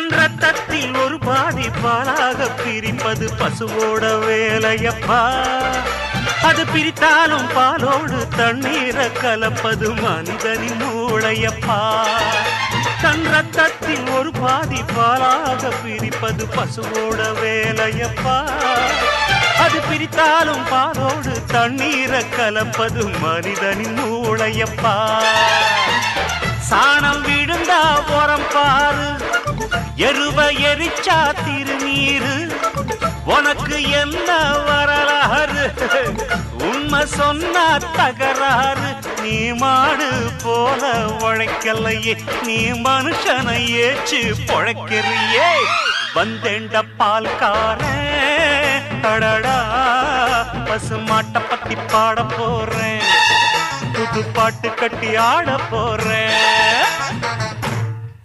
தன் ரத்தத்தில் ஒரு பாதி பாலாக பிரிப்பது பசுவோட வேலையப்பா. அது பிரித்தாலும் பாலோடு தண்ணீரை கலப்பது மனிதனின் மூளையப்பா. தன் ரத்தத்தில் ஒரு பாதி பாலாக பிரிப்பது பசுவோட வேலையப்பா. அது பிரித்தாலும் பாலோடு தண்ணீரை கலப்பது மனிதனின் மூளையப்பா. சாணம் விழுந்தா உரம் பாரு, எருவ எரிச்சா திருநீரு. உனக்கு என்ன வரலாறு, உண்மை சொன்னா தகராறு. நீ மாடு போல உழைக்கலையே, நீ மனுஷனை ஏச்சு பொழைக்கிறியே. வந்தேண்ட பால்காரன் அடடா, பசு மாட்டை பத்தி பாட போறேன், புது பாட்டு கட்டி ஆட போறேன்.